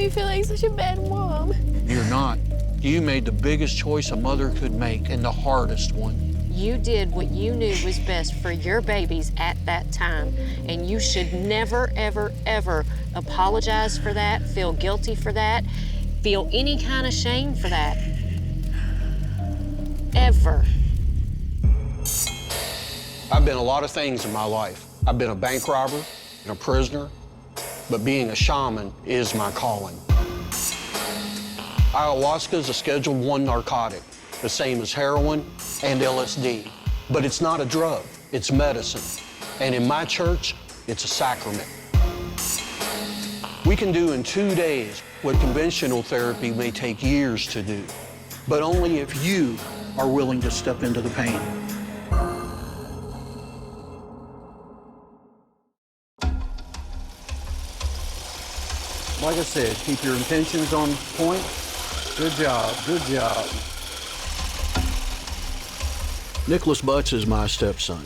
me feel like such a bad mom. You're not. You made the biggest choice a mother could make and the hardest one. You did what you knew was best for your babies at that time, and you should never, ever, ever apologize for that, feel guilty for that, feel any kind of shame for that. Ever. I've been a lot of things in my life. I've been a bank robber and a prisoner, but being a shaman is my calling. Ayahuasca is a Schedule I narcotic, the same as heroin and LSD. But it's not a drug, it's medicine. And in my church, it's a sacrament. We can do in 2 days what conventional therapy may take years to do, but only if you are willing to step into the pain. Like I said, keep your intentions on point. Good job, good job. Nicholas Butts is my stepson.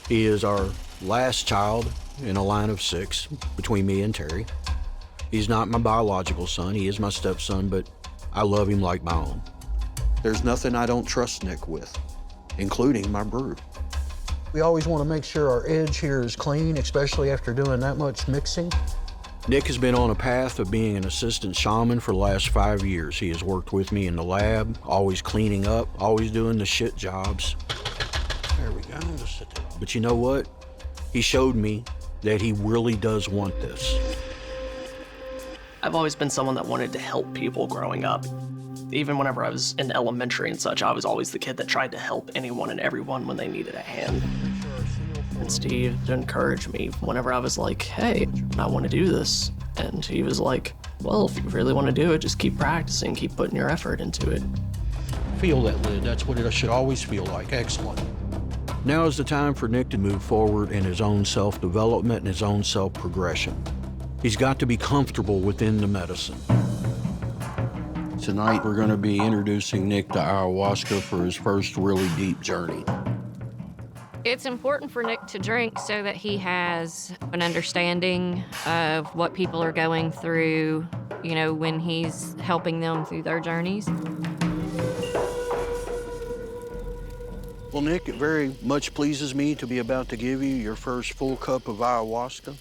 He is our last child in a line of 6 between me and Terry. He's not my biological son, he is my stepson, but I love him like my own. There's nothing I don't trust Nick with, including my brood. We always want to make sure our edge here is clean, especially after doing that much mixing. Nick has been on a path of being an assistant shaman for the last 5 years. He has worked with me in the lab, always cleaning up, always doing the shit jobs. There we go, just sit there. But you know what? He showed me that he really does want this. I've always been someone that wanted to help people growing up. Even whenever I was in elementary and such, I was always the kid that tried to help anyone and everyone when they needed a hand. And Steve encouraged me whenever I was like, hey, I want to do this. And he was like, well, if you really want to do it, just keep practicing, keep putting your effort into it. Feel that lid, that's what it should always feel like, excellent. Now is the time for Nick to move forward in his own self-development and his own self-progression. He's got to be comfortable within the medicine. Tonight, we're gonna be introducing Nick to ayahuasca for his first really deep journey. It's important for Nick to drink so that he has an understanding of what people are going through, you know, when he's helping them through their journeys. Well, Nick, it very much pleases me to be about to give you your first full cup of ayahuasca.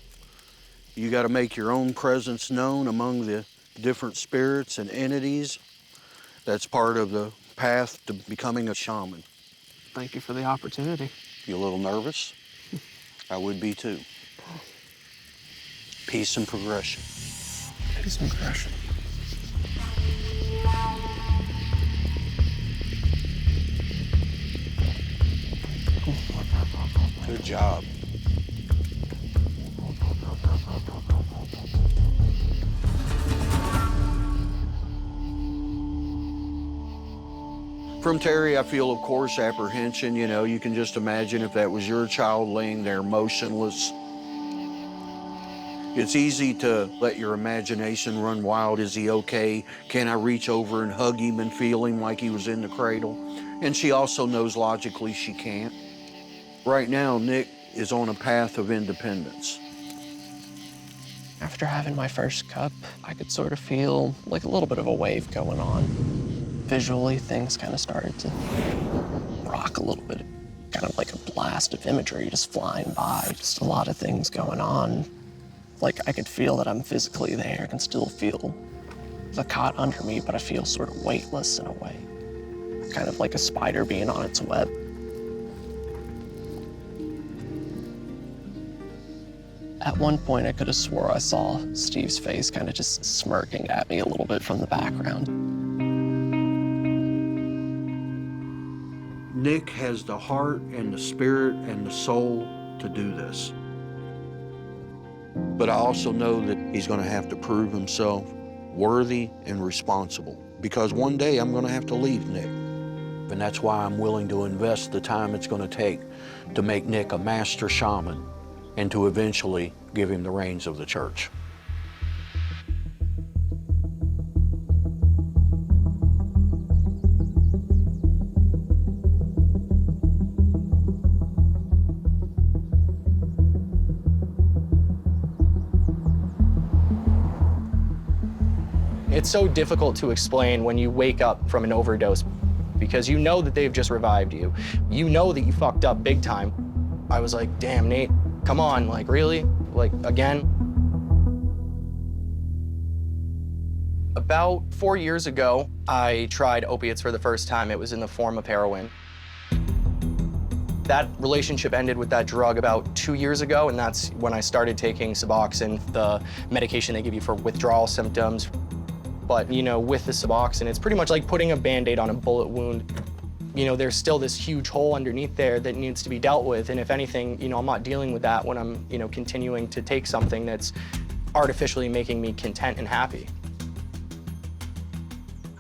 You got to make your own presence known among the different spirits and entities. That's part of the path to becoming a shaman. Thank you for the opportunity. You a little nervous? I would be too. Peace and progression. Peace and progression. Good job. From Terry, I feel, of course, apprehension. You know, you can just imagine if that was your child laying there motionless. It's easy to let your imagination run wild. Is he okay? Can I reach over and hug him and feel him like he was in the cradle? And she also knows logically she can't. Right now, Nick is on a path of independence. After having my first cup, I could sort of feel like a little bit of a wave going on. Visually, things kind of started to rock a little bit, kind of like a blast of imagery just flying by, just a lot of things going on. Like I could feel that I'm physically there, I can still feel the cot under me, but I feel sort of weightless in a way. Kind of like a spider being on its web. At one point, I could have swore I saw Steve's face kind of just smirking at me a little bit from the background. Nick has the heart and the spirit and the soul to do this. But I also know that he's going to have to prove himself worthy and responsible, because one day I'm going to have to leave Nick. And that's why I'm willing to invest the time it's going to take to make Nick a master shaman and to eventually give him the reins of the church. It's so difficult to explain when you wake up from an overdose because you know that they've just revived you. You know that you fucked up big time. I was like, damn, Nate, come on, like, really? Like, again? About 4 years ago, I tried opiates for the first time. It was in the form of heroin. That relationship ended with that drug about 2 years ago, and that's when I started taking Suboxone, the medication they give you for withdrawal symptoms. But, you know, with the Suboxone, it's pretty much like putting a Band-Aid on a bullet wound. You know, there's still this huge hole underneath there that needs to be dealt with, and if anything, you know, I'm not dealing with that when I'm, you know, continuing to take something that's artificially making me content and happy.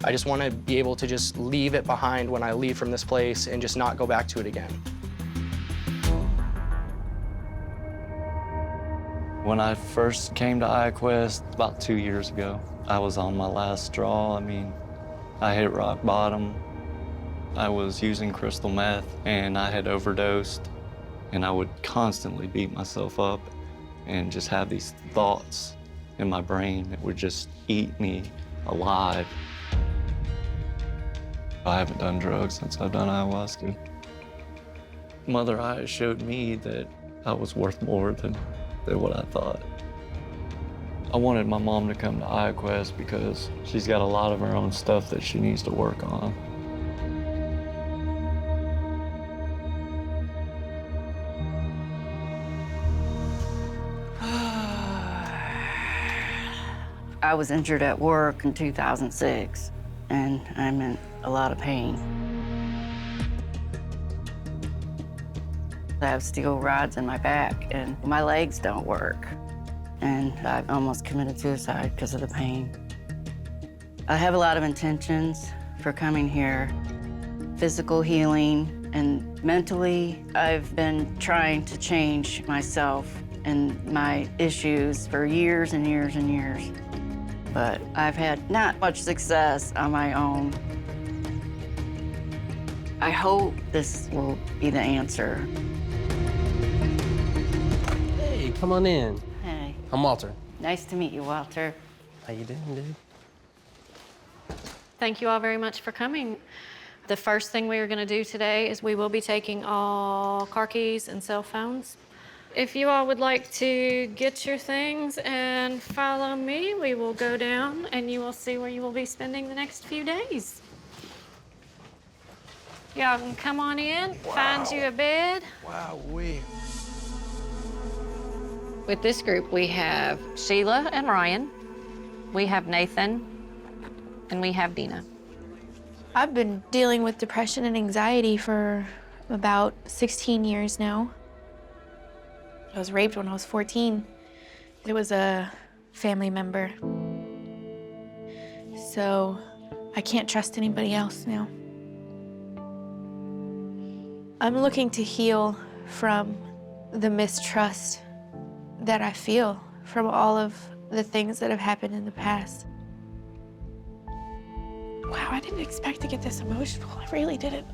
I just want to be able to just leave it behind when I leave from this place and just not go back to it again. When I first came to Ayahuasca about 2 years ago, I was on my last straw. I mean, I hit rock bottom. I was using crystal meth, and I had overdosed, and I would constantly beat myself up and just have these thoughts in my brain that would just eat me alive. I haven't done drugs since I've done ayahuasca. Mother Aya showed me that I was worth more than what I thought. I wanted my mom to come to Ayahuasca because she's got a lot of her own stuff that she needs to work on. I was injured at work in 2006, and I'm in a lot of pain. I have steel rods in my back, and my legs don't work. And I've almost committed suicide because of the pain. I have a lot of intentions for coming here. Physical healing and mentally, I've been trying to change myself and my issues for years and years and years. But I've had not much success on my own. I hope this will be the answer. Hey, come on in. Hey, I'm Walter. nice to meet you, Walter. How you doing, dude? Thank you all very much for coming. The first thing we are going to do today is we will be taking all car keys and cell phones. If you all would like to get your things and follow me, we will go down and you will see where you will be spending the next few days. Y'all can come on in, find you a bed. Wow, With this group, we have Sheila and Ryan, we have Nathan, and we have Dina. I've been dealing with depression and anxiety for about 16 years now. I was raped when I was 14. It was a family member. So I can't trust anybody else now. I'm looking to heal from the mistrust that I feel from all of the things that have happened in the past. Wow, I didn't expect to get this emotional. I really didn't.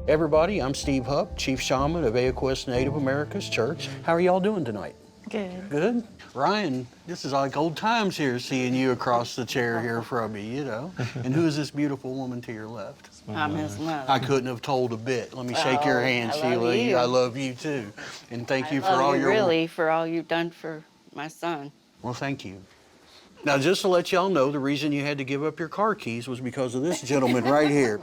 Everybody, I'm Steve Hupp, Chief Shaman of Ayahuasca Native America's Church. How are y'all doing tonight? Good. Good? Ryan, this is like old times here, seeing you across the chair here from me, you know. And who is this beautiful woman to your left? I'm his mother. I couldn't have told a bit. Let me shake your hand, I love Sheila. you. I love you too. And thank you I for love all you your really for all you've done for my son. Well, thank you. Now, just to let y'all know, the reason you had to give up your car keys was because of this gentleman right here.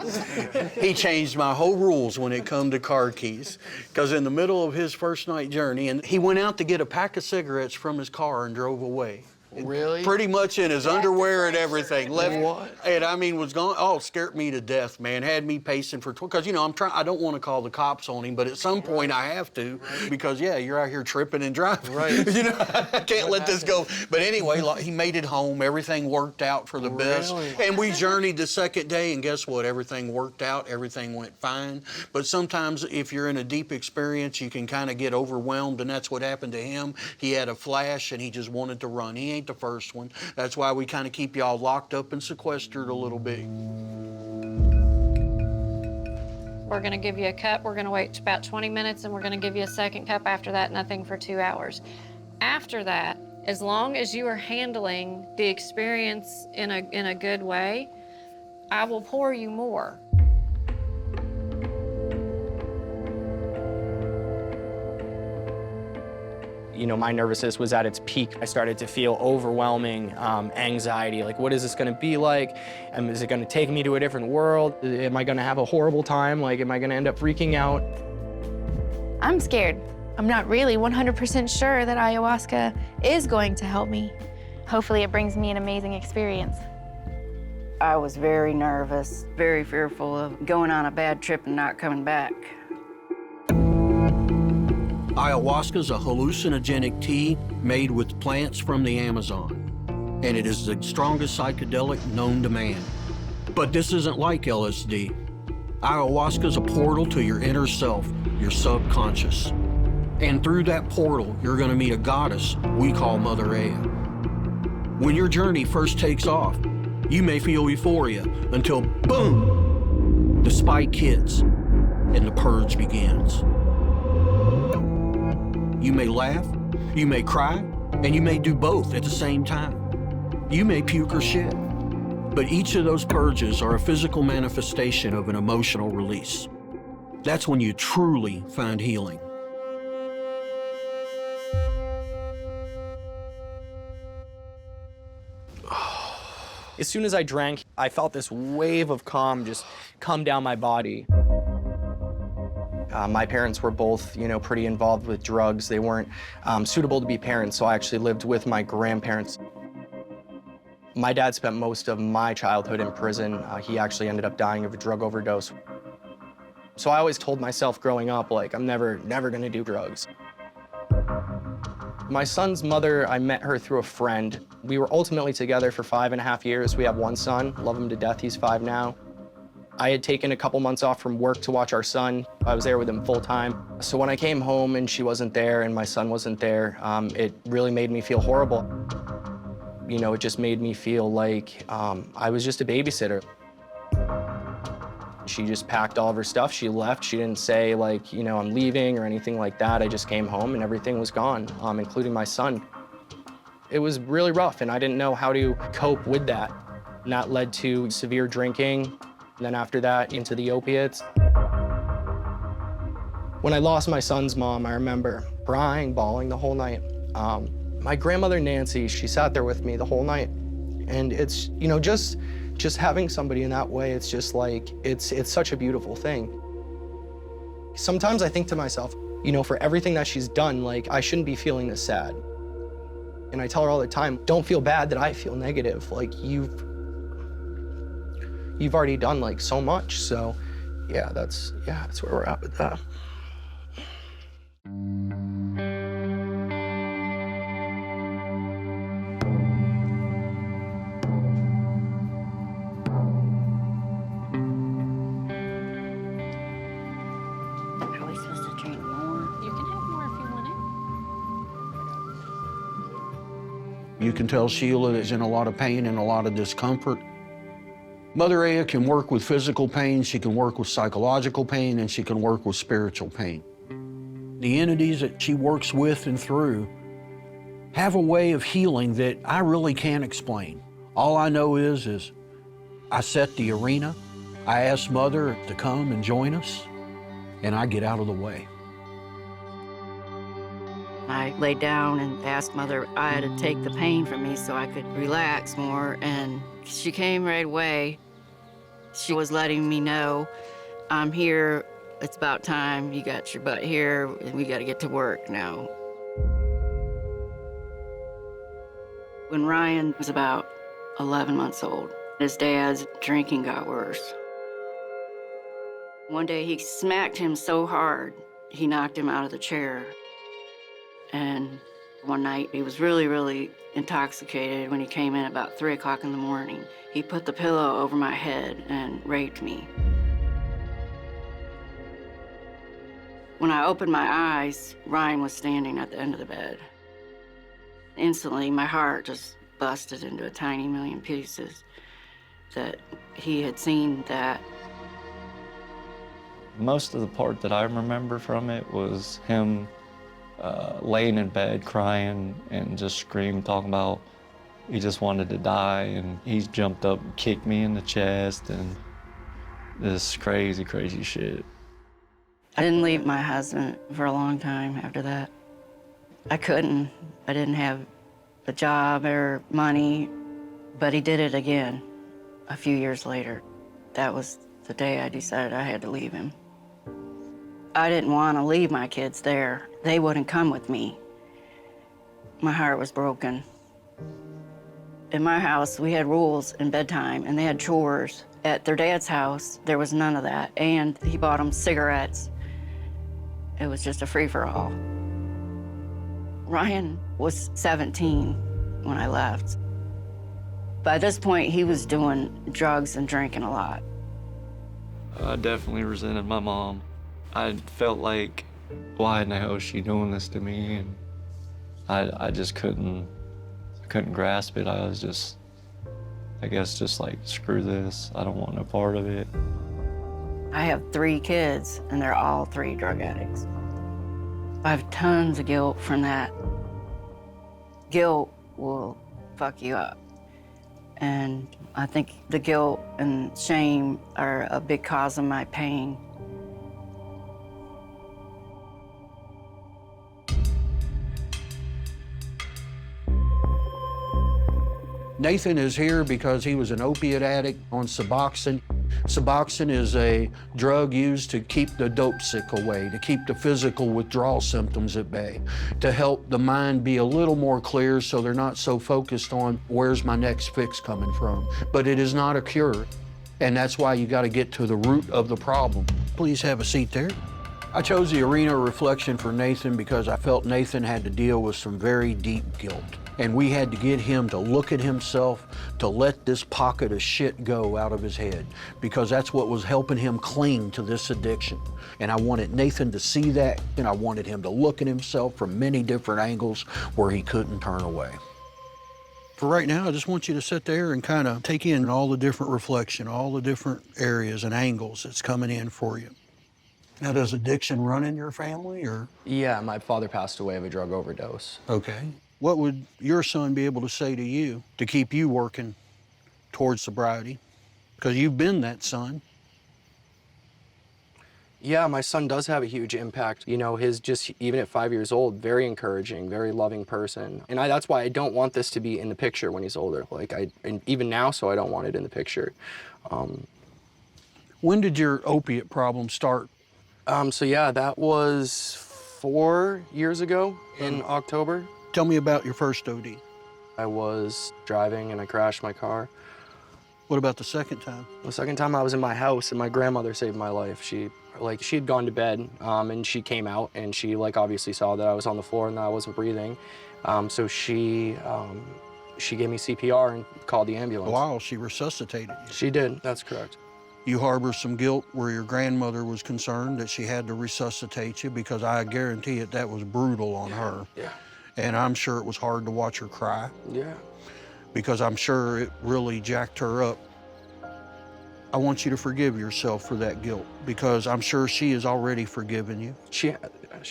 He changed my whole rules when it come to car keys. Because in the middle of his first night journey, and he went out to get a pack of cigarettes from his car and drove away. Really? Pretty much in his underwear and everything. Left, What? And I mean, was gone. Oh, scared me to death, man. Had me pacing for, because you know, I don't want to call the cops on him, but at some point I have to, because yeah, you're out here tripping and driving. Right. You know, I can't let this go. But anyway, like, he made it home. Everything worked out for the best. Really? And we journeyed the second day, and guess what? Everything worked out. Everything went fine. But sometimes, if you're in a deep experience, you can kind of get overwhelmed, and that's what happened to him. He had a flash, and he just wanted to run. He ain't the first one. That's why we kind of keep y'all locked up and sequestered a little bit. We're gonna give you a cup, we're gonna wait about 20 minutes, and we're gonna give you a second cup after that, nothing for 2 hours. After that, as long as you are handling the experience in a good way, I will pour you more. You know, my nervousness was at its peak. I started to feel overwhelming anxiety. Like, what is this gonna be like? Is it gonna take me to a different world? Am I gonna have a horrible time? Like, am I gonna end up freaking out? I'm scared. I'm not really 100% sure that ayahuasca is going to help me. Hopefully it brings me an amazing experience. I was very nervous, very fearful of going on a bad trip and not coming back. Ayahuasca is a hallucinogenic tea made with plants from the Amazon, and it is the strongest psychedelic known to man. But this isn't like LSD. Ayahuasca is a portal to your inner self, your subconscious. And through that portal, you're going to meet a goddess we call Mother Aya. When your journey first takes off, you may feel euphoria until, boom, the spike hits and the purge begins. You may laugh, you may cry, and you may do both at the same time. You may puke or shit, but each of those purges are a physical manifestation of an emotional release. That's when you truly find healing. As soon as I drank, I felt this wave of calm just come down my body. My parents were both, you know, pretty involved with drugs. They weren't suitable to be parents, so I actually lived with my grandparents. My dad spent most of my childhood in prison. He actually ended up dying of a drug overdose. So I always told myself growing up, like, I'm never gonna do drugs. My son's mother, I met her through a friend. We were ultimately together for 5.5 years. We have one son, love him to death, he's 5 now. I had taken a couple months off from work to watch our son. I was there with him full time. So when I came home and she wasn't there and my son wasn't there, it really made me feel horrible. You know, it just made me feel like I was just a babysitter. She just packed all of her stuff, she left. She didn't say, like, you know, I'm leaving or anything like that. I just came home and everything was gone, including my son. It was really rough and I didn't know how to cope with that. And that led to severe drinking. And then after that, into the opiates. When I lost my son's mom, I remember crying, bawling the whole night. My grandmother, Nancy, she sat there with me the whole night. And it's, you know, just having somebody in that way, it's just like, it's such a beautiful thing. Sometimes I think to myself, you know, for everything that she's done, like, I shouldn't be feeling this sad. And I tell her all the time, don't feel bad that I feel negative. Like, you've already done, like, so much. So yeah, that's where we're at with that. Are we supposed to drink more? You can have more if you want it. You can tell Sheila is in a lot of pain and a lot of discomfort. Mother Aya can work with physical pain, she can work with psychological pain, and she can work with spiritual pain. The entities that she works with and through have a way of healing that I really can't explain. All I know is I set the arena, I ask Mother to come and join us, and I get out of the way. I laid down and asked Mother Aya to take the pain from me so I could relax more, and she came right away. She was letting me know, I'm here, it's about time, you got your butt here, and we gotta get to work now. When Ryan was about 11 months old, his dad's drinking got worse. One day he smacked him so hard, he knocked him out of the chair. And one night he was really, really intoxicated when he came in about 3 o'clock in the morning. He put the pillow over my head and raped me. When I opened my eyes, Ryan was standing at the end of the bed. Instantly, my heart just busted into a tiny million pieces that he had seen that. Most of the part that I remember from it was him laying in bed crying and just screaming, talking about he just wanted to die, and he jumped up and kicked me in the chest and this crazy, crazy shit. I didn't leave my husband for a long time after that. I couldn't. I didn't have a job or money, but he did it again a few years later. That was the day I decided I had to leave him. I didn't want to leave my kids there. They wouldn't come with me. My heart was broken. In my house, we had rules in bedtime, and they had chores. At their dad's house, there was none of that, and he bought them cigarettes. It was just a free-for-all. Ryan was 17 when I left. By this point, he was doing drugs and drinking a lot. I definitely resented my mom. I felt like, why in the hell is she doing this to me? And I just couldn't grasp it. I was just, I guess, just like, screw this. I don't want no part of it. I have 3 kids, and they're all 3 drug addicts. I have tons of guilt from that. Guilt will fuck you up. And I think the guilt and shame are a big cause of my pain. Nathan is here because he was an opiate addict on Suboxone. Suboxone is a drug used to keep the dope sick away, to keep the physical withdrawal symptoms at bay, to help the mind be a little more clear so they're not so focused on where's my next fix coming from. But it is not a cure, and that's why you got to get to the root of the problem. Please have a seat there. I chose the arena of reflection for Nathan because I felt Nathan had to deal with some very deep guilt. And we had to get him to look at himself, to let this pocket of shit go out of his head, because that's what was helping him cling to this addiction. And I wanted Nathan to see that, and I wanted him to look at himself from many different angles where he couldn't turn away. For right now, I just want you to sit there and kind of take in all the different reflection, all the different areas and angles that's coming in for you. Now, does addiction run in your family, or? Yeah, my father passed away of a drug overdose. Okay. What would your son be able to say to you to keep you working towards sobriety? Because you've been that son. Yeah, my son does have a huge impact. You know, his just, even at 5 years old, very encouraging, very loving person. And that's why I don't want this to be in the picture when he's older. Like, and even now, so I don't want it in the picture. When did your opiate problem start? So yeah, that was 4 years ago in October. Tell me about your first OD. I was driving and I crashed my car. What about the second time? The second time I was in my house and my grandmother saved my life. She had gone to bed and she came out and she obviously saw that I was on the floor and that I wasn't breathing. So she gave me CPR and called the ambulance. Wow, she resuscitated you. She did, that's correct. You harbor some guilt where your grandmother was concerned that she had to resuscitate you, because I guarantee it, that was brutal on her. Yeah. And I'm sure it was hard to watch her cry. Yeah. Because I'm sure it really jacked her up. I want you to forgive yourself for that guilt, because I'm sure she has already forgiven you. She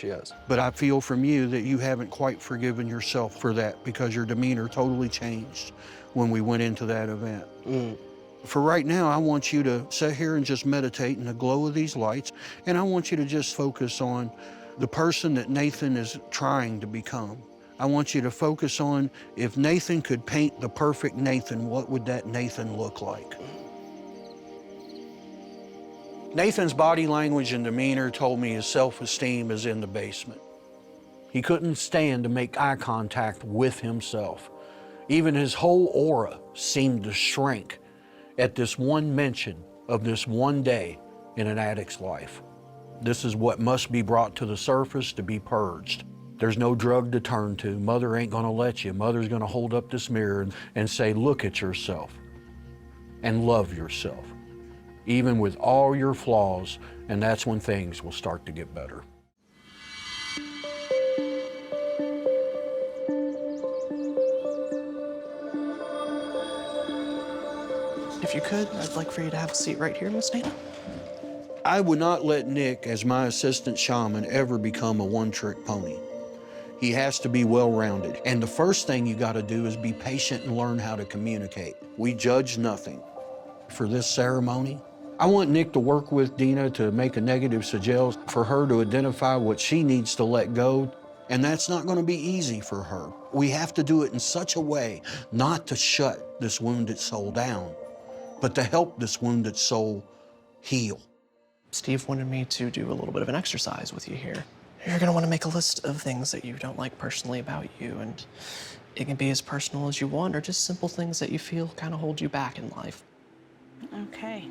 has. But I feel from you that you haven't quite forgiven yourself for that, because your demeanor totally changed when we went into that event. For right now, I want you to sit here and just meditate in the glow of these lights, and I want you to just focus on the person that Nathan is trying to become. I want you to focus on, if Nathan could paint the perfect Nathan, what would that Nathan look like? Nathan's body language and demeanor told me his self-esteem is in the basement. He couldn't stand to make eye contact with himself. Even his whole aura seemed to shrink at this one mention of this one day in an addict's life. This is what must be brought to the surface to be purged. There's no drug to turn to. Mother ain't gonna let you. Mother's gonna hold up this mirror and say, look at yourself and love yourself, even with all your flaws, and that's when things will start to get better. If you could, I'd like for you to have a seat right here, Miss Nana. I would not let Nick, as my assistant shaman, ever become a one-trick pony. He has to be well-rounded. And the first thing you gotta do is be patient and learn how to communicate. We judge nothing. For this ceremony, I want Nick to work with Dina to make a negative sigil for her to identify what she needs to let go. And that's not gonna be easy for her. We have to do it in such a way not to shut this wounded soul down, but to help this wounded soul heal. Steve wanted me to do a little bit of an exercise with you here. You're gonna wanna make a list of things that you don't like personally about you, and it can be as personal as you want or just simple things that you feel kind of hold you back in life. Okay.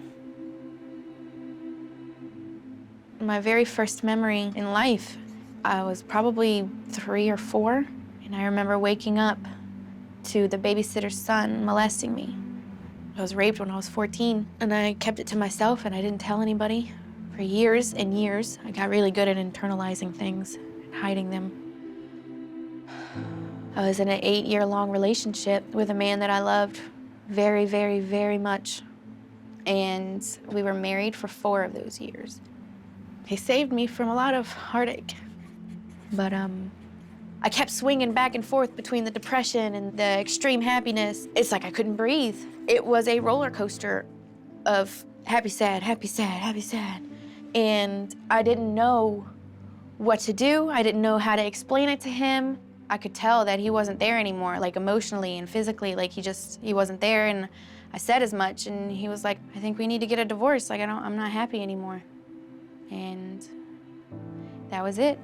My very first memory in life, I was probably 3 or 4, and I remember waking up to the babysitter's son molesting me. I was raped when I was 14, and I kept it to myself, and I didn't tell anybody for years and years. I got really good at internalizing things and hiding them. I was in an 8-year-long relationship with a man that I loved very, very, very much, and we were married for 4 of those years. He saved me from a lot of heartache, but I kept swinging back and forth between the depression and the extreme happiness. It's like I couldn't breathe. It was a roller coaster of happy, sad, happy, sad, happy, sad. And I didn't know what to do. I didn't know how to explain it to him. I could tell that he wasn't there anymore, like emotionally and physically, like he wasn't there. And I said as much, and he was like, I think we need to get a divorce. Like, I'm not happy anymore. And that was it.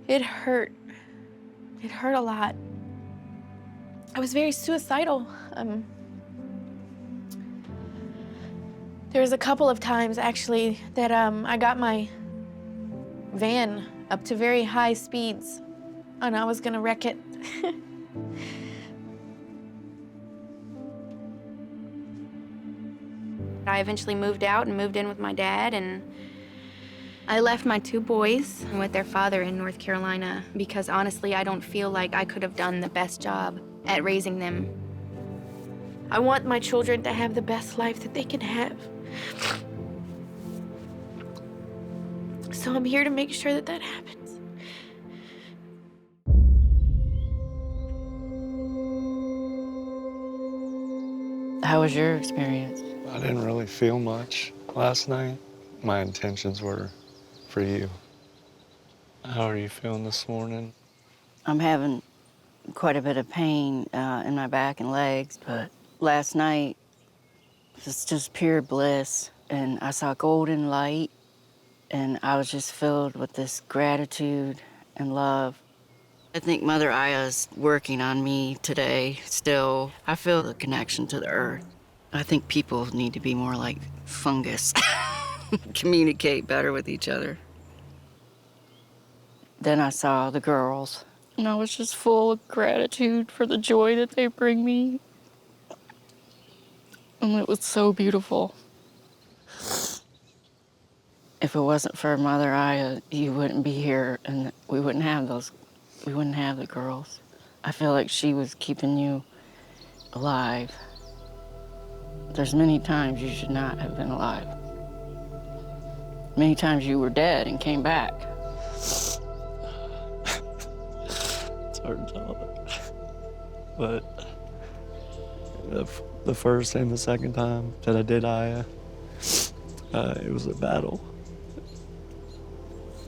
It hurt. It hurt a lot. I was very suicidal. There was a couple of times, actually, that I got my van up to very high speeds, and I was gonna wreck it. I eventually moved out and moved in with my dad, and I left my 2 boys with their father in North Carolina because honestly, I don't feel like I could have done the best job at raising them. I want my children to have the best life that they can have. So I'm here to make sure that that happens. How was your experience? I didn't really feel much last night. My intentions were for you. How are you feeling this morning? I'm having quite a bit of pain in my back and legs, but last night was just pure bliss, and I saw golden light, and I was just filled with this gratitude and love. I think Mother Aya's working on me today still. I feel the connection to the earth. I think people need to be more like fungus, communicate better with each other. Then I saw the girls, and I was just full of gratitude for the joy that they bring me. And it was so beautiful. If it wasn't for Mother Aya, you wouldn't be here, and we wouldn't have the girls. I feel like she was keeping you alive. There's many times you should not have been alive. Many times you were dead and came back. It's hard to tell. But the first and the second time that I did Aya, it was a battle.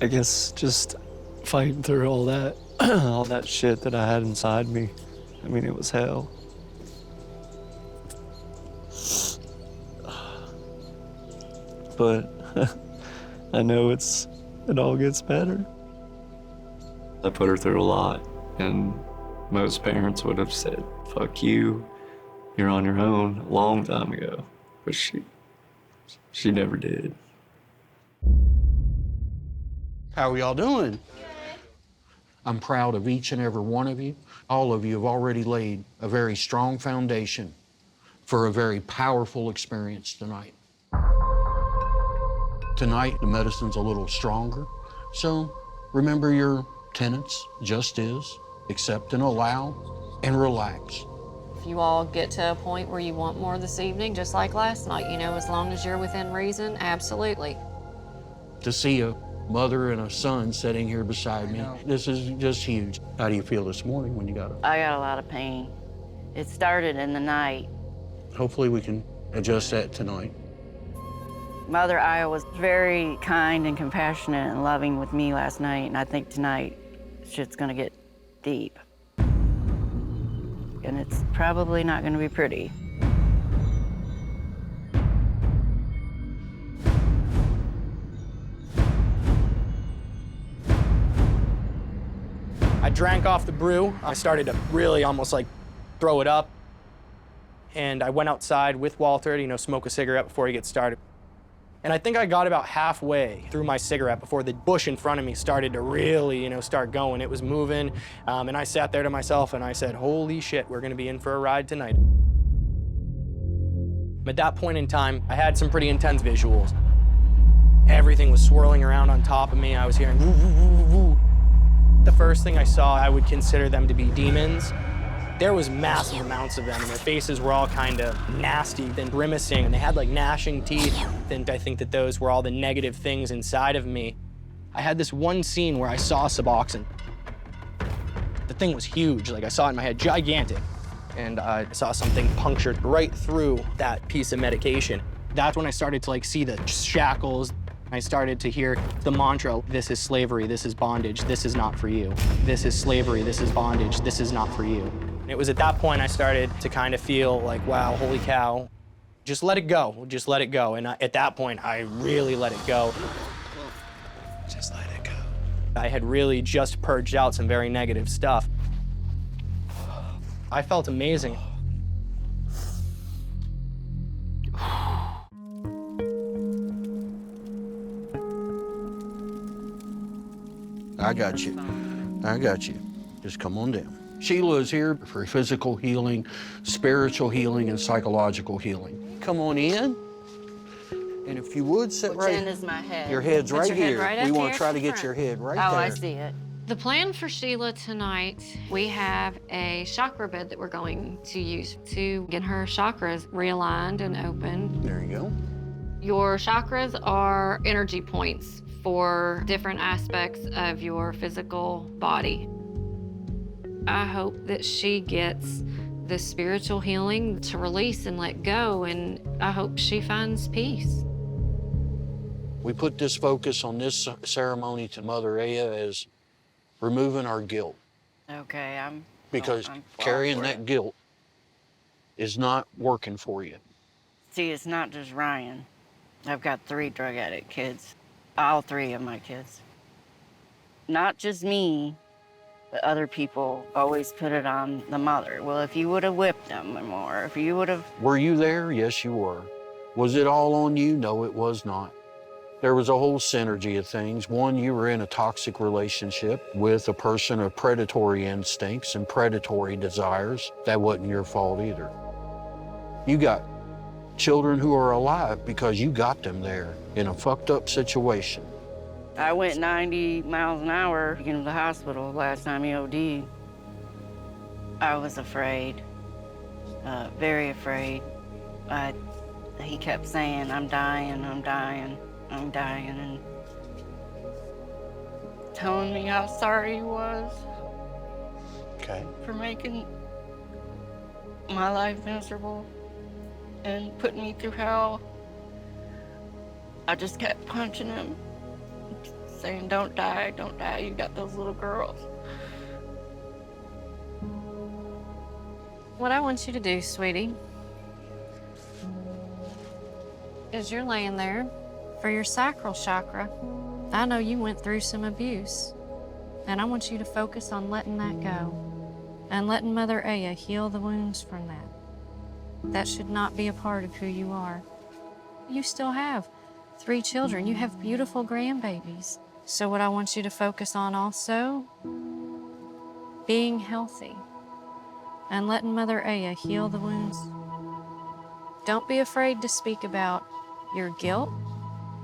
I guess just fighting through all that, all that shit that I had inside me. I mean, it was hell. But I know it all gets better. I put her through a lot, and most parents would have said, fuck you, you're on your own a long time ago. But she never did. How are y'all doing? I'm proud of each and every one of you. All of you have already laid a very strong foundation for a very powerful experience tonight. Tonight, the medicine's a little stronger, so remember your tenets, just is, accept and allow, and relax. If you all get to a point where you want more this evening, just like last night, you know, as long as you're within reason, absolutely. To see a mother and a son sitting here beside me, this is just huge. How do you feel this morning when you got up? I got a lot of pain. It started in the night. Hopefully we can adjust that tonight. Mother Aya was very kind and compassionate and loving with me last night, and I think tonight shit's gonna get deep. And it's probably not gonna be pretty. I drank off the brew. I started to really almost like throw it up. And I went outside with Walter to, smoke a cigarette before he gets started. And I think I got about halfway through my cigarette before the bush in front of me started to really, start going. It was moving, and I sat there to myself and I said, holy shit, we're gonna be in for a ride tonight. At that point in time, I had some pretty intense visuals. Everything was swirling around on top of me. I was hearing woo, woo, woo, woo. The first thing I saw, I would consider them to be demons. There was massive amounts of them, and their faces were all kind of nasty and grimacing, and they had like gnashing teeth. And I think that those were all the negative things inside of me. I had this one scene where I saw Suboxone. The thing was huge, like I saw it in my head, gigantic. And I saw something punctured right through that piece of medication. That's when I started to see the shackles. I started to hear the mantra, this is slavery, this is bondage, this is not for you. This is slavery, this is bondage, this is not for you. It was at that point I started to kind of feel like, wow, holy cow, just let it go, just let it go. And at that point, I really let it go. Just let it go. I had really just purged out some very negative stuff. I felt amazing. I got you. I got you. Just come on down. Sheila is here for physical healing, spiritual healing, and psychological healing. Come on in. And if you would sit Which right. end is my head? Your head's Put right your head here. right We up want here to try at to the get your front. head right Oh, there. I see it. The plan for Sheila tonight, we have a chakra bed that we're going to use to get her chakras realigned and open. There you go. Your chakras are energy points for different aspects of your physical body. I hope that she gets the spiritual healing to release and let go, and I hope she finds peace. We put this focus on this ceremony to Mother Aya as removing our guilt. Okay, Because I'm carrying for that it. guilt is not working for you. See, it's not just Ryan. I've got 3 drug addict kids. All 3 of my kids. Not just me, but other people always put it on the mother. Well, if you would have whipped them more, if you would have... Were you there? Yes, you were. Was it all on you? No, it was not. There was a whole synergy of things. One, you were in a toxic relationship with a person of predatory instincts and predatory desires. That wasn't your fault either. You got children who are alive because you got them there in a fucked up situation. I went 90 miles an hour to get him to the hospital last time he OD'd. I was afraid, very afraid. He kept saying, I'm dying, I'm dying, I'm dying, and telling me how sorry he was Okay. for making my life miserable and putting me through hell. I just kept punching him, saying, don't die, you got those little girls. What I want you to do, sweetie, is you're laying there for your sacral chakra. I know you went through some abuse, and I want you to focus on letting that go and letting Mother Aya heal the wounds from that. That should not be a part of who you are. You still have 3 children. You have beautiful grandbabies. So what I want you to focus on also, being healthy and letting Mother Aya heal the wounds. Don't be afraid to speak about your guilt,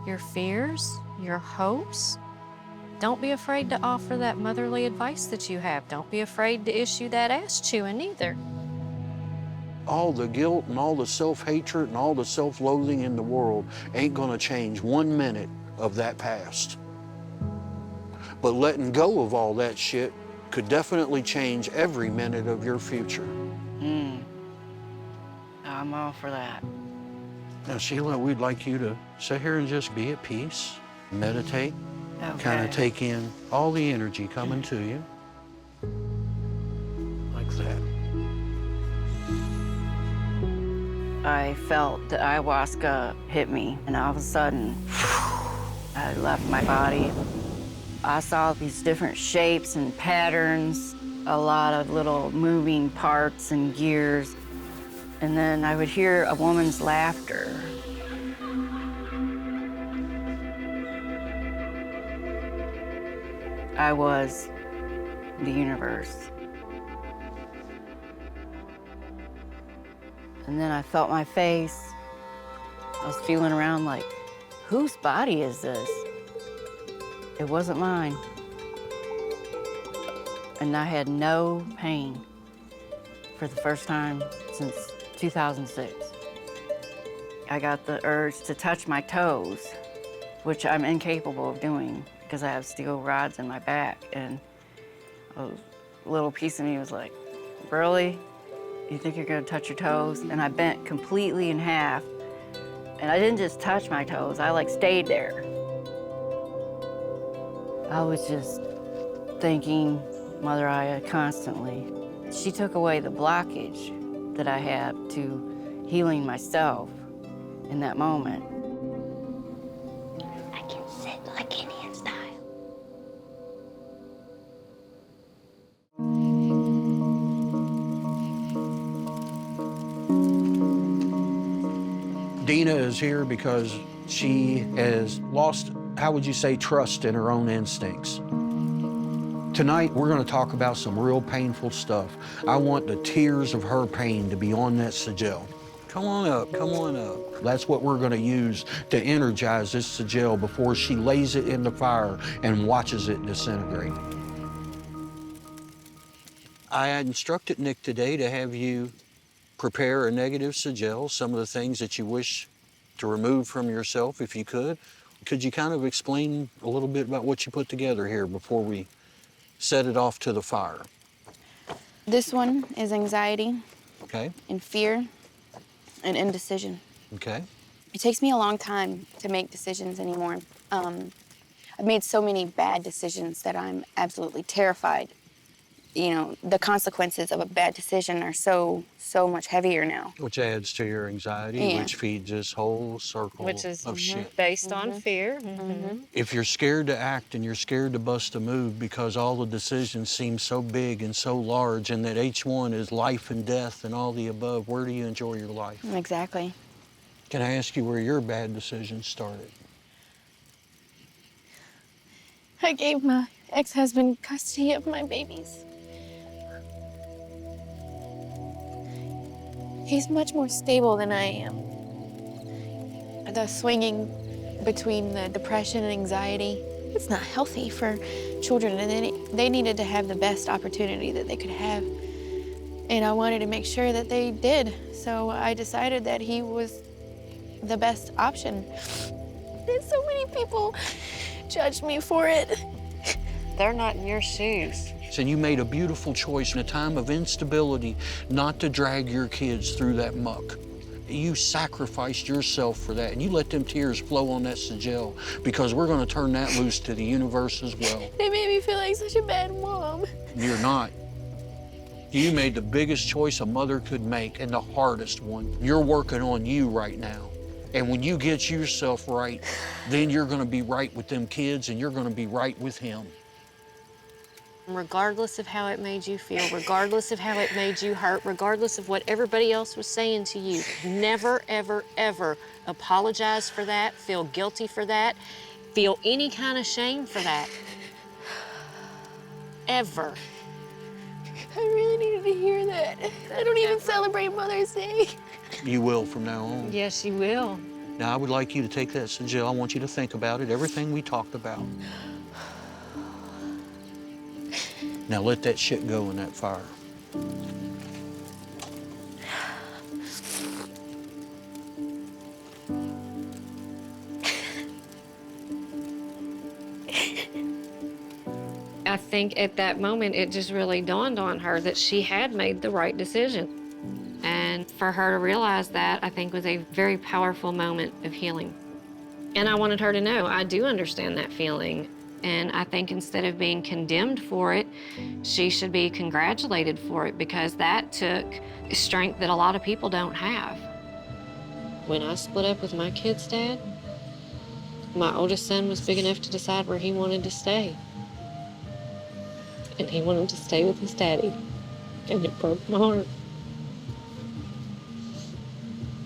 your fears, your hopes. Don't be afraid to offer that motherly advice that you have. Don't be afraid to issue that ass chewing either. All the guilt and all the self-hatred and all the self-loathing in the world ain't gonna change 1 minute of that past. But letting go of all that shit could definitely change every minute of your future. I'm all for that. Now, Sheila, we'd like you to sit here and just be at peace, meditate, kind of take in all the energy coming to you. Like that. I felt the ayahuasca hit me, and all of a sudden, I left my body. I saw these different shapes and patterns, a lot of little moving parts and gears. And then I would hear a woman's laughter. I was the universe. And then I felt my face. I was feeling around like, whose body is this? It wasn't mine. And I had no pain for the first time since 2006. I got the urge to touch my toes, which I'm incapable of doing because I have steel rods in my back. And a little piece of me was like, really? You think you're gonna touch your toes? And I bent completely in half. And I didn't just touch my toes, I like stayed there. I was just thanking Mother Aya constantly. She took away the blockage that I had to healing myself in that moment. I can sit like Indian style. Dina is here because she has lost, how would you say, trust in her own instincts. Tonight, we're gonna talk about some real painful stuff. I want the tears of her pain to be on that sigil. Come on up, come on up. That's what we're gonna use to energize this sigil before she lays it in the fire and watches it disintegrate. I had instructed Nick today to have you prepare a negative sigil, some of the things that you wish to remove from yourself, if you could. Could you kind of explain a little bit about what you put together here before we set it off to the fire? This one is anxiety Okay, and fear and indecision. okay. It takes me a long time to make decisions anymore. I've made so many bad decisions that I'm absolutely terrified. You know, the consequences of a bad decision are so much heavier now. Which adds to your anxiety, Yeah. which feeds this whole circle Which is of shit. based on fear. If you're scared to act and you're scared to bust a move because all the decisions seem so big and so large and that each one is life and death and all the above, where do you enjoy your life? Exactly. Can I ask you where your bad decisions started? I gave my ex-husband custody of my babies. He's much more stable than I am. The swinging between the depression and anxiety, it's not healthy for children, and they needed to have the best opportunity that they could have. And I wanted to make sure that they did. So I decided that he was the best option. And so many people judged me for it. They're not in your shoes. And you made a beautiful choice in a time of instability not to drag your kids through that muck. You sacrificed yourself for that, and you let them tears flow on that sigil because we're going to turn that loose to the universe as well. They made me feel like such a bad mom. You're not. You made the biggest choice a mother could make and the hardest one. You're working on you right now. And when you get yourself right, then you're going to be right with them kids and you're going to be right with him. Regardless of how it made you feel, regardless of how it made you hurt, regardless of what everybody else was saying to you, never, ever, ever apologize for that, feel guilty for that, feel any kind of shame for that. Ever. I really needed to hear that. I don't even celebrate Mother's Day. You will from now on. Yes, you will. Now, I would like you to take that sigil. I want you to think about it, everything we talked about. Now let that shit go in that fire. I think at that moment, it just really dawned on her that she had made the right decision. And for her to realize that, I think, was a very powerful moment of healing. And I wanted her to know, I do understand that feeling. And I think instead of being condemned for it, she should be congratulated for it, because that took strength that a lot of people don't have. When I split up with my kid's dad, my oldest son was big enough to decide where he wanted to stay. And he wanted to stay with his daddy. And it broke my heart.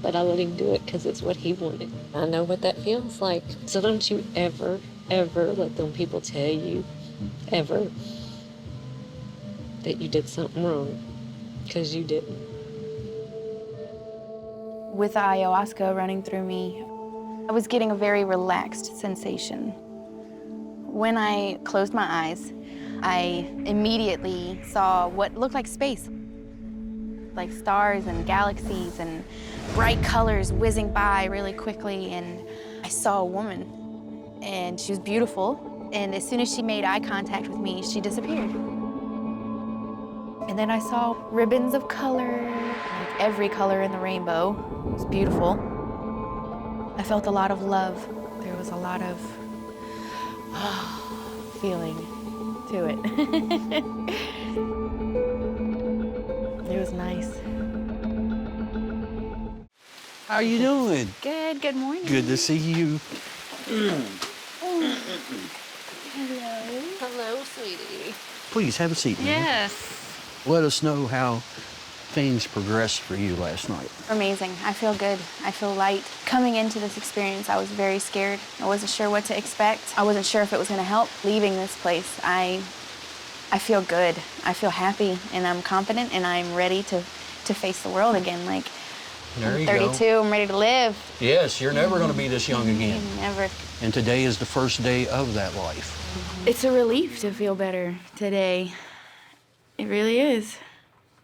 But I let him do it because it's what he wanted. I know what that feels like. So don't you ever, ever let them people tell you, ever, that you did something wrong, because you didn't. With the ayahuasca running through me, I was getting a very relaxed sensation. When I closed my eyes, I immediately saw what looked like space, like stars and galaxies and bright colors whizzing by really quickly, and I saw a woman, and she was beautiful, and as soon as she made eye contact with me, she disappeared. And then I saw ribbons of color, like every color in the rainbow. It was beautiful. I felt a lot of love. There was a lot of feeling to it. It was nice. How you doing? Good morning. Good to see you. Hello, sweetie. Please have a seat. ma'am. Yes. Let us know how things progressed for you last night. Amazing. I feel good. I feel light. Coming into this experience, I was very scared. I wasn't sure what to expect. I wasn't sure if it was going to help. Leaving this place, I feel good. I feel happy, and I'm confident, and I'm ready to face the world again. Like, There I'm you 32. go. I'm ready to live. Yes, you're never going to be this young again. Never. And today is the first day of that life. It's a relief to feel better today. It really is.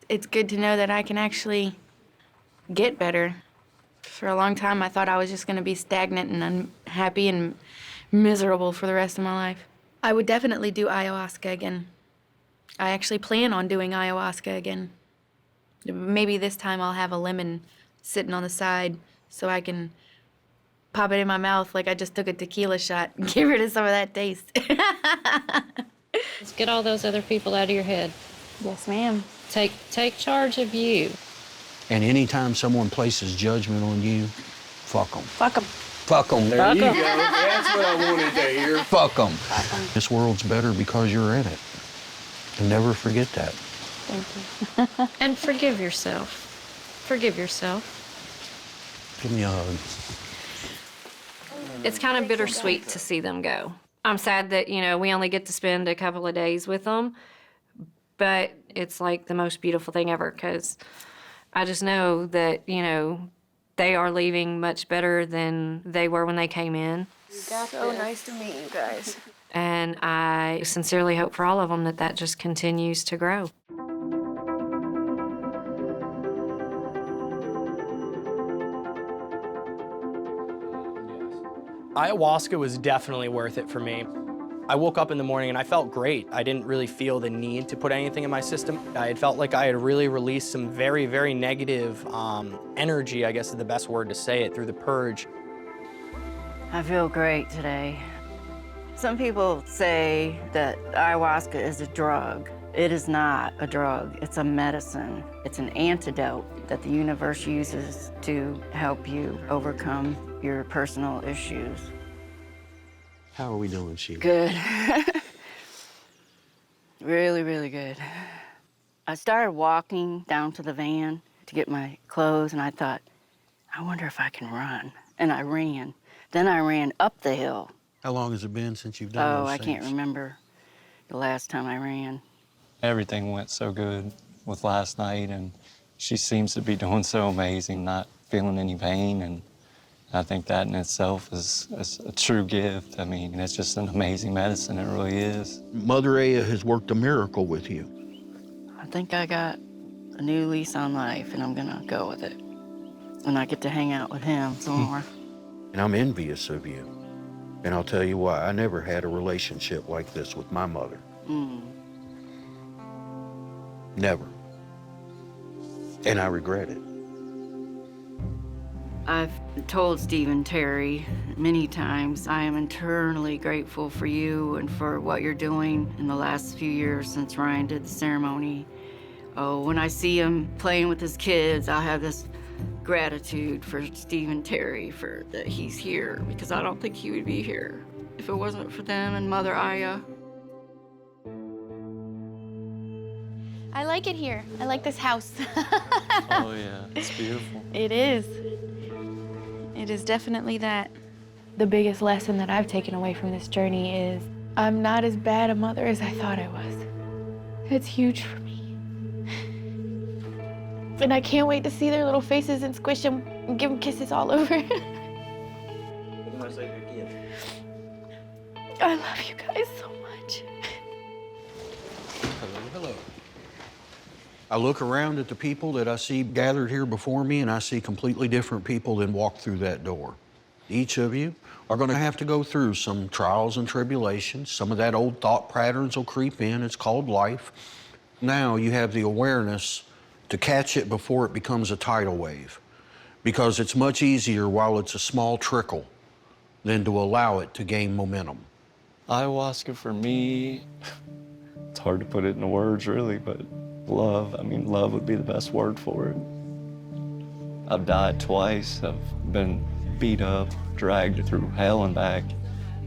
It's good to know that I can actually get better. For a long time, I thought I was just going to be stagnant and unhappy and miserable for the rest of my life. I would definitely do ayahuasca again. I actually plan on doing ayahuasca again. Maybe this time I'll have a lemon sitting on the side so I can pop it in my mouth like I just took a tequila shot and get rid of some of that taste. Let's get all those other people out of your head. Yes, ma'am. Take charge of you. And anytime someone places judgment on you, fuck them. Fuck 'em. Fuck them. There you go. That's what I wanted to hear. Fuck them. This world's better because you're in it. And never forget that. Thank you. And forgive yourself. Forgive yourself. Give me a hug. It's kind of bittersweet to see them go. I'm sad that, we only get to spend a couple of days with them, but it's like the most beautiful thing ever, because I just know that, they are leaving much better than they were when they came in. So nice to meet you guys. And I sincerely hope for all of them that that just continues to grow. Ayahuasca was definitely worth it for me. I woke up in the morning and I felt great. I didn't really feel the need to put anything in my system. I had felt like I had really released some very, very negative energy, I guess is the best word to say it, through the purge. I feel great today. Some people say that ayahuasca is a drug. It is not a drug, it's a medicine. It's an antidote that the universe uses to help you overcome your personal issues. How are we doing, Sheila? Good. Really, really good. I started walking down to the van to get my clothes, and I thought, I wonder if I can run. And I ran. Then I ran up the hill. How long has it been since you've done those I things? can't remember the last time I ran. Everything went so good with last night, and she seems to be doing so amazing, not feeling any pain, and I think that in itself is a true gift. I mean, it's just an amazing medicine, it really is. Mother Aya has worked a miracle with you. I think I got a new lease on life, and I'm gonna go with it. And I get to hang out with him some more. And I'm envious of you. And I'll tell you why, I never had a relationship like this with my mother. Never. And I regret it. I've told Steve and Terry many times I am eternally grateful for you and for what you're doing in the last few years since Ryan did the ceremony. Oh, when I see him playing with his kids, I have this gratitude for Steve and Terry for that he's here, because I don't think he would be here if it wasn't for them and Mother Aya. I like it here. I like this house. Oh yeah, it's beautiful. It is. It is definitely that. The biggest lesson that I've taken away from this journey is I'm not as bad a mother as I thought I was. It's huge for me. And I can't wait to see their little faces and squish them and give them kisses all over. What am I saying again? I love you guys so much. Hello, hello. I look around at the people that I see gathered here before me, and I see completely different people than walk through that door. Each of you are going to have to go through some trials and tribulations. Some of that old thought patterns will creep in. It's called life. Now you have the awareness to catch it before it becomes a tidal wave, because it's much easier while it's a small trickle than to allow it to gain momentum. Ayahuasca for me, it's hard to put it into words really, but love. I mean, love would be the best word for it. I've died twice. I've been beat up, dragged through hell and back,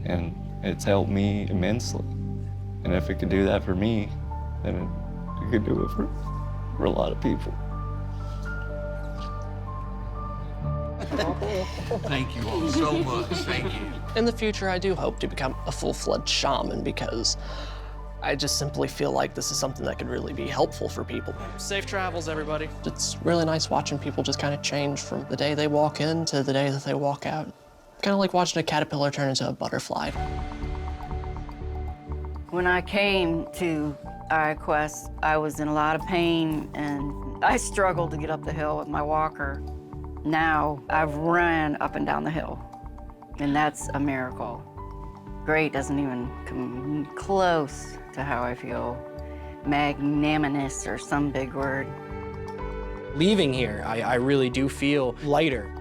and it's helped me immensely. And if it could do that for me, then it could do it for a lot of people. Thank you all so much. Thank you. In the future, I do hope to become a full-fledged shaman, because I just simply feel like this is something that could really be helpful for people. Safe travels, everybody. It's really nice watching people just kind of change from the day they walk in to the day that they walk out. Kind of like watching a caterpillar turn into a butterfly. When I came to Ayahuasca, I was in a lot of pain and I struggled to get up the hill with my walker. Now I've run up and down the hill, and that's a miracle. Great doesn't even come close to how I feel. Magnanimous or some big word. Leaving here, I really do feel lighter.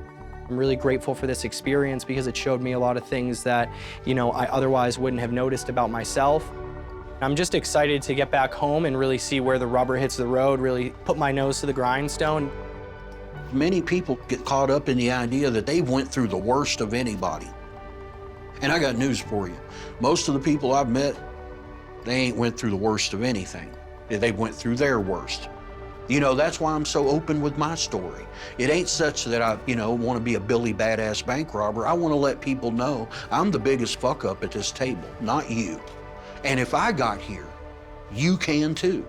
I'm really grateful for this experience because it showed me a lot of things that, I otherwise wouldn't have noticed about myself. I'm just excited to get back home and really see where the rubber hits the road, really put my nose to the grindstone. Many people get caught up in the idea that they went through the worst of anybody. And I got news for you. Most of the people I've met, they ain't went through the worst of anything. They went through their worst. That's why I'm so open with my story. It ain't such that I, want to be a Billy badass bank robber. I want to let people know I'm the biggest fuck up at this table, not you. And if I got here, you can too.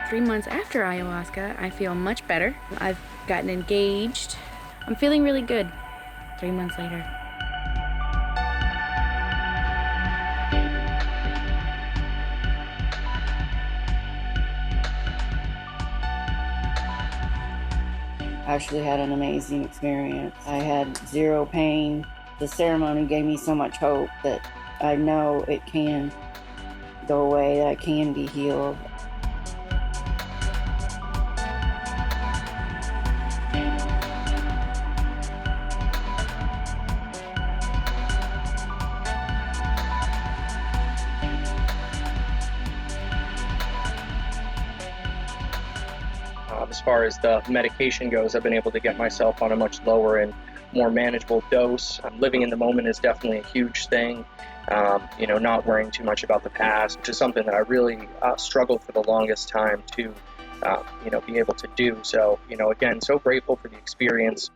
3 months after ayahuasca, I feel much better. I've gotten engaged. I'm feeling really good 3 months later. I actually had an amazing experience. I had zero pain. The ceremony gave me so much hope that I know it can go away, that I can be healed. As far as the medication goes, I've been able to get myself on a much lower and more manageable dose. Living in the moment is definitely a huge thing. Not worrying too much about the past, which is something that I really struggled for the longest time to, be able to do. So, again, so grateful for the experience.